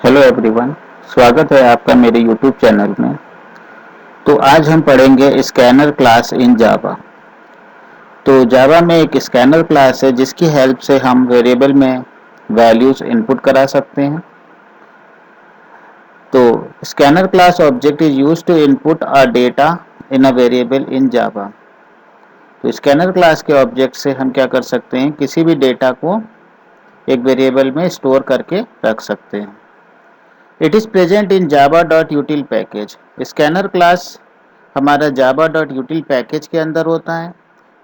Hello everyone. स्वागत है आपका मेरे यूट्यूब चैनल में। तो आज हम पढ़ेंगे स्कैनर क्लास इन जावा। तो जावा में एक स्कैनर क्लास है जिसकी हेल्प से हम वेरिएबल में वैल्यूज इनपुट करा सकते हैं। तो scanner class object is used to input a data in a variable in Java. तो स्कैनर क्लास के ऑब्जेक्ट से हम क्या कर सकते हैं, किसी भी डेटा को एक वेरिएबल में स्टोर करके रख सकते हैं। It is present in java.util package. Scanner class हमारा java.util पैकेज के अंदर होता है।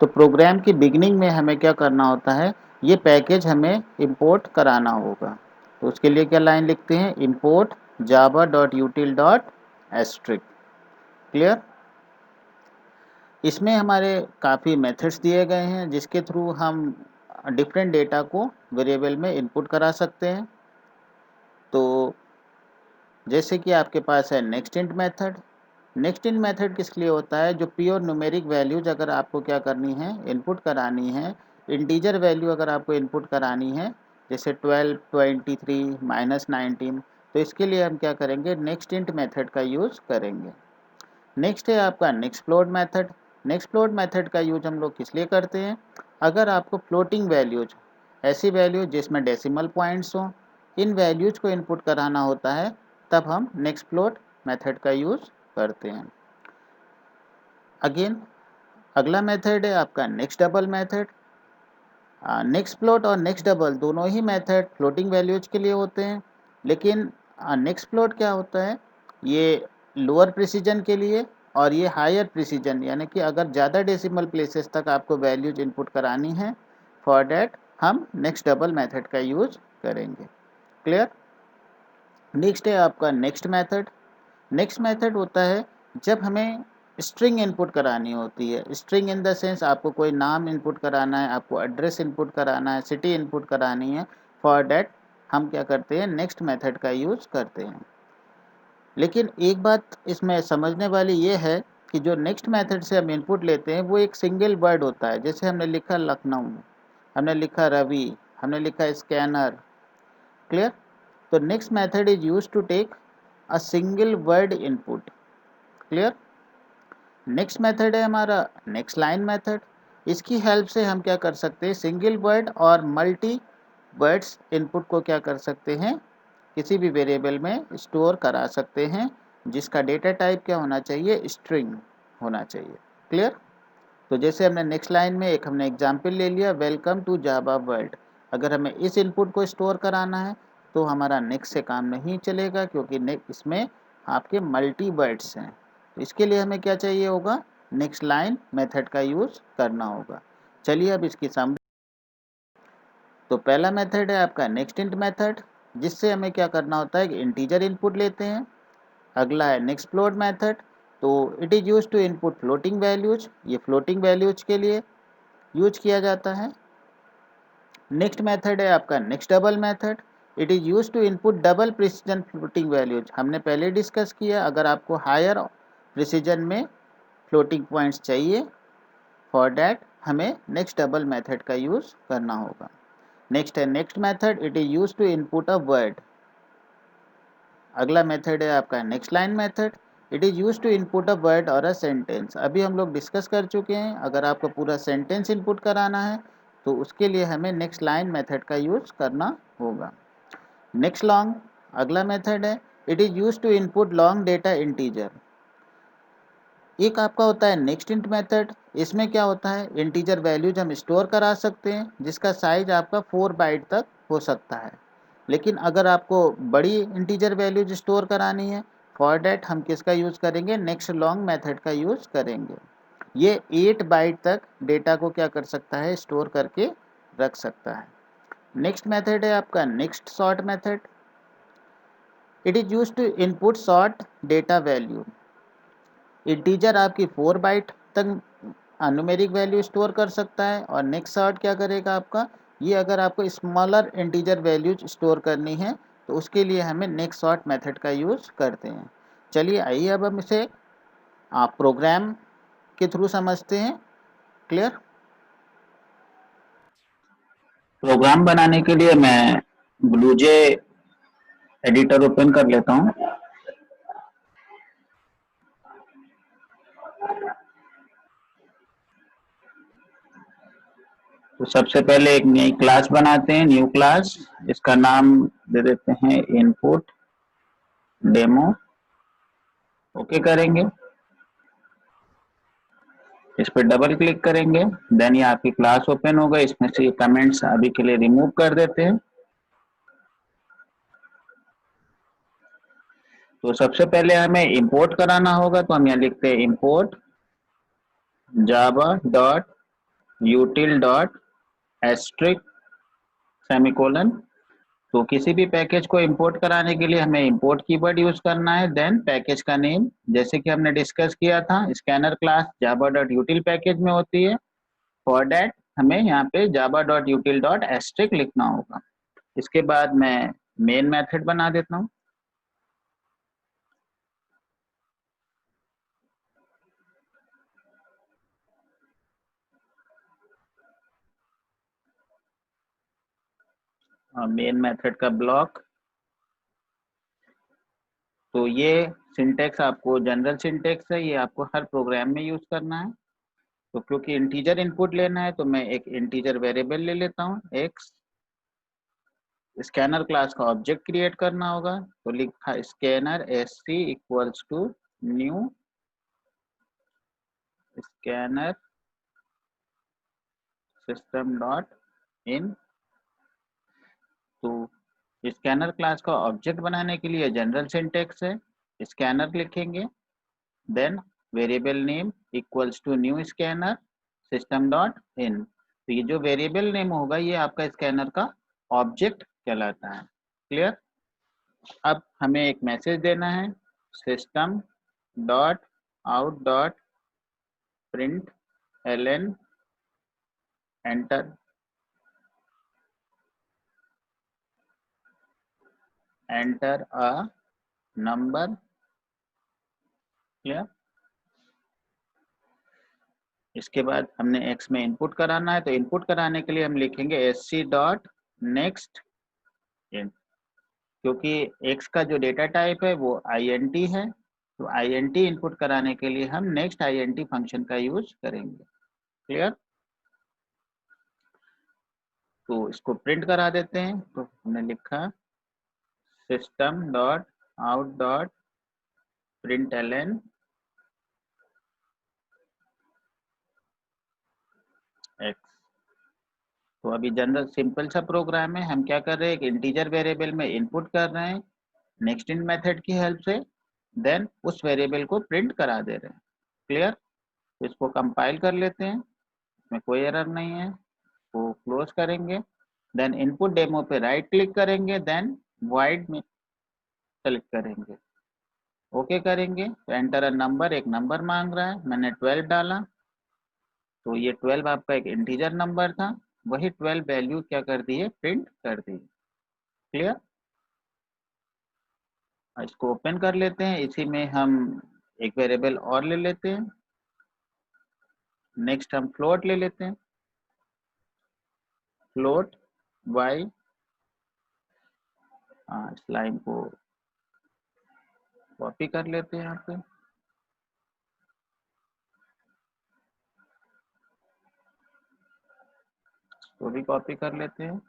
तो प्रोग्राम की बिगिनिंग में हमें क्या करना होता है, ये पैकेज हमें इंपोर्ट कराना होगा। तो उसके लिए क्या लाइन लिखते हैं, इंपोर्ट java.util.asterisk। क्लियर। इसमें हमारे काफ़ी मेथड्स दिए गए हैं जिसके थ्रू हम डिफरेंट डेटा को वेरिएबल में इनपुट करा सकते हैं। तो जैसे कि आपके पास है next int method. Next int method किस लिए होता है, जो प्योर न्यूमेरिक वैल्यूज अगर आपको क्या करनी है, इनपुट करानी है, इंटीजर वैल्यू अगर आपको इनपुट करानी है, जैसे 12, 23, -19, तो इसके लिए हम क्या करेंगे, नेक्स्ट इंट मेथड का यूज़ करेंगे। नेक्स्ट है आपका next float method. Next float method का यूज हम लोग किस लिए करते हैं, अगर आपको फ्लोटिंग वैल्यूज, ऐसी वैल्यूज जिसमें डेसिमल पॉइंट्स हों, इन वैल्यूज को इनपुट कराना होता है, तब हम नेक्स्ट फ्लोट मेथड का यूज़ करते हैं। अगेन अगला मेथड है आपका next double method. Next float और नेक्स्ट डबल दोनों ही मेथड फ्लोटिंग वैल्यूज के लिए होते हैं, लेकिन नेक्स्ट फ्लोट क्या होता है, ये लोअर प्रिसीजन के लिए, और ये हायर प्रिसीजन, यानी कि अगर ज़्यादा डेसिमल प्लेसेस तक आपको वैल्यूज इनपुट करानी है, फॉर डैट हम नेक्स्ट डबल मेथड का यूज़ करेंगे। क्लियर। नेक्स्ट है आपका नेक्स्ट मेथड। नेक्स्ट मेथड होता है जब हमें स्ट्रिंग इनपुट करानी होती है। स्ट्रिंग इन द सेंस आपको कोई नाम इनपुट कराना है, आपको एड्रेस इनपुट कराना है, सिटी इनपुट करानी है, फॉर डैट हम क्या करते हैं, नेक्स्ट मेथड का यूज़ करते हैं। लेकिन एक बात इसमें समझने वाली ये है कि जो नेक्स्ट मेथड से हम इनपुट लेते हैं वो एक सिंगल वर्ड होता है। जैसे हमने लिखा लखनऊ, हमने लिखा रवि, हमने लिखा स्कैनर। क्लियर। तो next method is use to take a single word input. Clear. Next method है हमारा नेक्स्ट लाइन मेथड। इसकी हेल्प से हम क्या कर सकते हैं, सिंगल वर्ड और मल्टी वर्ड्स इनपुट को क्या कर सकते हैं, किसी भी वेरिएबल में स्टोर करा सकते हैं, जिसका डेटा टाइप क्या होना चाहिए, स्ट्रिंग होना चाहिए। क्लियर। तो जैसे हमने नेक्स्ट लाइन में एक हमने एग्जाम्पल ले लिया, वेलकम टू जावा वर्ल्ड। अगर हमें इस इनपुट को स्टोर कराना है तो हमारा नेक्स्ट से काम नहीं चलेगा, क्योंकि इसमें आपके मल्टी वर्ड्स हैं। तो इसके लिए हमें क्या चाहिए होगा, नेक्स्ट लाइन मेथड का यूज़ करना होगा। चलिए अब इसकी समरी। तो पहला मेथड है आपका नेक्स्ट इंट मेथड, जिससे हमें क्या करना होता है कि इंटीजर इनपुट लेते हैं। अगला है नेक्स्ट फ्लोट मेथड। तो it is use to input floating values, ये फ्लोटिंग वैल्यूज के लिए यूज किया जाता है। नेक्स्ट मेथड है आपका next double method. It is use to input double precision floating values. हमने पहले डिस्कस किया, अगर आपको हायर प्रिसीजन में फ्लोटिंग पॉइंट्स चाहिए, फॉर डैट हमें नेक्स्ट डबल मेथड का यूज़ करना होगा। नेक्स्ट है next method, it is use to input a word. अगला मेथड है आपका next line method. It is use to input a word और अ सेंटेंस। अभी हम लोग डिस्कस कर चुके हैं, अगर आपको पूरा सेंटेंस इनपुट कराना है तो उसके लिए हमें नेक्स्ट लाइन मेथड का यूज़ करना होगा। नेक्स्ट लॉन्ग अगला मेथड है। It is use to input long data integer. एक आपका होता है नेक्स्ट इंट मेथड। इसमें क्या होता है, इंटीजर वैल्यूज हम स्टोर करा सकते हैं जिसका साइज आपका 4 बाइट तक हो सकता है। लेकिन अगर आपको बड़ी इंटीजर वैल्यूज स्टोर करानी है, फॉर डैट हम किसका यूज़ करेंगे, नेक्स्ट लॉन्ग मेथड का यूज़ करेंगे। ये 8 बाइट तक डेटा को क्या कर सकता है, स्टोर करके रख सकता है। नेक्स्ट मेथड है आपका next short method. It is use to input short data value. Integer आपकी 4 बाइट तक न्यूमेरिक वैल्यू स्टोर कर सकता है, और नेक्स्ट सॉर्ट क्या करेगा आपका, ये अगर आपको स्मॉलर इंटीजर वैल्यूज स्टोर करनी है तो उसके लिए हमें नेक्स्ट सॉर्ट मेथड का यूज़ करते हैं। चलिए आइए अब हम इसे आप प्रोग्राम के थ्रू समझते हैं। क्लियर। प्रोग्राम बनाने के लिए मैं ब्लूजे एडिटर ओपन कर लेता हूँ। तो सबसे पहले एक नई क्लास बनाते हैं, न्यू क्लास। इसका नाम दे देते हैं इनपुट डेमो। ओके करेंगे, इस पर डबल क्लिक करेंगे, देन ये आपकी क्लास ओपन होगा। इसमें से ये कमेंट्स अभी के लिए रिमूव कर देते हैं। तो सबसे पहले हमें इंपोर्ट कराना होगा, तो हम यहाँ लिखते हैं import Java dot util dot asterisk semicolon. तो किसी भी पैकेज को इंपोर्ट कराने के लिए हमें इंपोर्ट कीवर्ड यूज करना है, देन पैकेज का नेम, जैसे कि हमने डिस्कस किया था scanner class Java dot util package में होती है। फॉर दैट हमें यहाँ पे Java dot util dot asterisk लिखना होगा। इसके बाद मैं मेन मेथड बना देता हूँ। मेन मेथड का ब्लॉक, तो ये सिंटेक्स आपको जनरल सिंटेक्स है, ये आपको हर प्रोग्राम में यूज करना है। तो क्योंकि इंटीजर इनपुट लेना है तो मैं एक इंटीजर वेरिएबल ले लेता हूँ एक्स। स्कैनर क्लास का ऑब्जेक्ट क्रिएट करना होगा, तो लिखा scanner S C equals to new scanner system dot in. तो स्कैनर क्लास का ऑब्जेक्ट बनाने के लिए जनरल सिंटेक्स है, स्कैनर लिखेंगे, then variable name equals to new scanner system dot in. तो ये जो वेरिएबल नेम होगा ये आपका स्कैनर का ऑब्जेक्ट कहलाता है। क्लियर। अब हमें एक मैसेज देना है, system dot out dot print L enter enter a number. Clear. इसके बाद हमने एक्स में इनपुट कराना है, तो इनपुट कराने के लिए हम लिखेंगे S C dot next int. क्योंकि एक्स का जो डेटा टाइप है वो आईएनटी है, तो आईएनटी इनपुट कराने के लिए हम नेक्स्ट आईएनटी फंक्शन का यूज करेंगे। क्लियर। तो इसको प्रिंट करा देते हैं, तो हमने लिखा system dot out dot print L x. तो अभी जनरल सिंपल सा प्रोग्राम है, हम क्या कर रहे हैं, एक इंटीजर वेरिएबल में इनपुट कर रहे हैं नेक्स्ट इन मेथड की हेल्प से, देन उस वेरिएबल को प्रिंट करा दे रहे हैं। क्लियर। तो इसको कंपाइल कर लेते हैं, इसमें कोई एरर नहीं है, वो क्लोज करेंगे, देन इनपुट डेमो पे राइट क्लिक करेंगे, देन वाइड में सेलेक्ट करेंगे, ओके करेंगे। तो एंटर अ नंबर, एक नंबर मांग रहा है, मैंने 12 डाला, तो ये 12 आपका एक इंटीजर नंबर था, वही 12 वैल्यू क्या कर दी है, प्रिंट कर दी। क्लियर। इसको ओपन कर लेते हैं, इसी में हम एक वेरिएबल और ले लेते हैं। नेक्स्ट हम फ्लोट ले लेते हैं, फ्लोट वाई। इस लाइन को कॉपी कर लेते हैं यहाँ पे, तो भी कॉपी कर लेते हैं।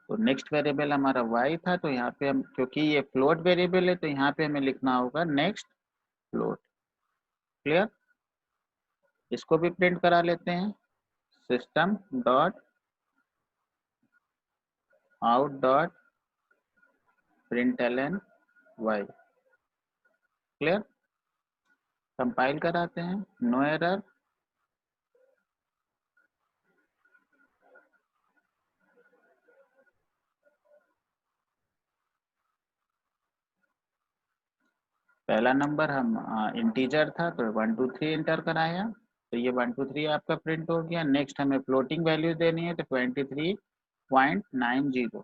तो नेक्स्ट वेरिएबल हमारा y था, तो यहाँ पे हम, क्योंकि ये फ्लोट वेरिएबल है तो यहाँ पे हमें लिखना होगा नेक्स्ट फ्लोट। क्लियर। इसको भी प्रिंट करा लेते हैं, system dot out dot print L N Y. Clear. Compile कराते हैं, नो एरर। पहला नंबर हम इंटीजर था तो 1 2 3 एंटर कराया, तो ये 1 2 3 आपका प्रिंट हो गया। नेक्स्ट हमें फ्लोटिंग वैल्यू देनी है, तो 23.90,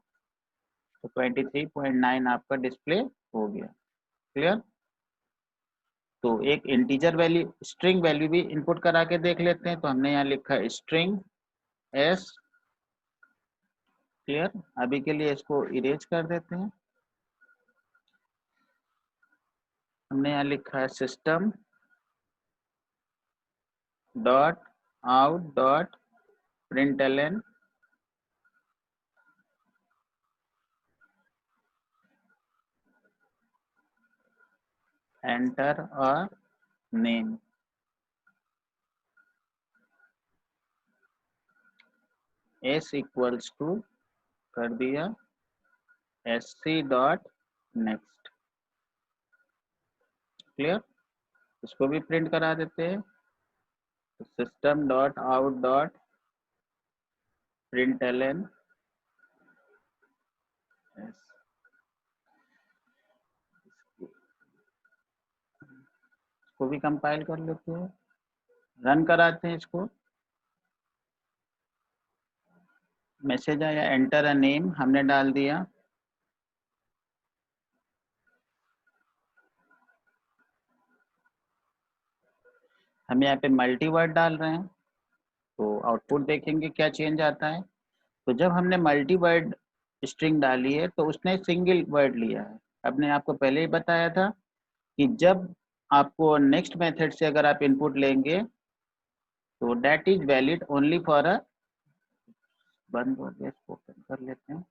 तो 23.9 आपका डिस्प्ले हो गया। क्लियर। तो एक इंटीजर वैल्यू स्ट्रिंग वैल्यू भी इनपुट करा के देख लेते हैं, तो हमने यहाँ लिखा स्ट्रिंग एस क्लियर। अभी के लिए इसको इरेज कर देते हैं। हमने यहाँ लिखा है system dot out dot println enter a name. S equals to कर दिया sc डॉट नेक्स्ट। क्लियर। इसको भी प्रिंट करा देते हैं। System dot out dot println इसको भी कंपाइल कर लेते हैं, रन कराते हैं इसको। मैसेज आया एंटर अ नेम, हमने डाल दिया। हम यहाँ पे मल्टी वर्ड डाल रहे हैं, तो आउटपुट देखेंगे क्या चेंज आता है। तो जब हमने मल्टी वर्ड स्ट्रिंग डाली है तो उसने सिंगल वर्ड लिया है। आपने आपको पहले ही बताया था कि जब आपको नेक्स्ट मेथड से अगर आप इनपुट लेंगे तो that is valid only for a, बंद हो गया इसको ओपन कर लेते हैं।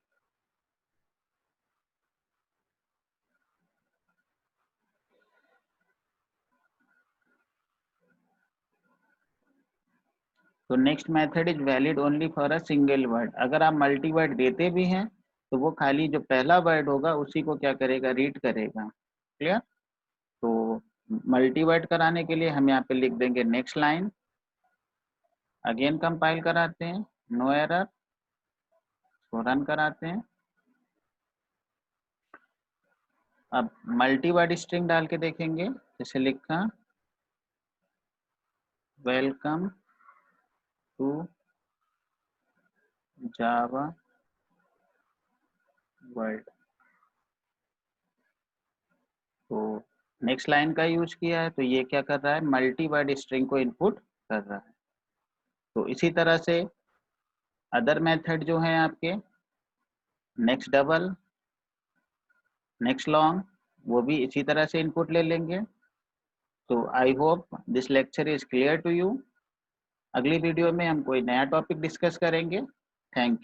तो next method is valid only for a single word. अगर आप मल्टी वर्ड देते भी हैं तो वो खाली जो पहला वर्ड होगा उसी को क्या करेगा, रीड करेगा। क्लियर। तो मल्टी वर्ड कराने के लिए हम यहाँ पे लिख देंगे नेक्स्ट लाइन। अगेन कंपाइल कराते हैं, नो एरर, तो रन कराते हैं। अब मल्टी वर्ड स्ट्रिंग डाल के देखेंगे, जैसे लिखा वेलकम टू जावा वर्ल्ड। तो नेक्स्ट लाइन का यूज किया है, तो ये क्या कर रहा है, मल्टी वर्ड स्ट्रिंग को इनपुट कर रहा है। तो इसी तरह से अदर मेथड जो है आपके नेक्स्ट डबल, नेक्स्ट लॉन्ग, वो भी इसी तरह से इनपुट ले लेंगे। तो I hope this lecture is clear to you. अगली वीडियो में हम कोई नया टॉपिक डिस्कस करेंगे। Thank you.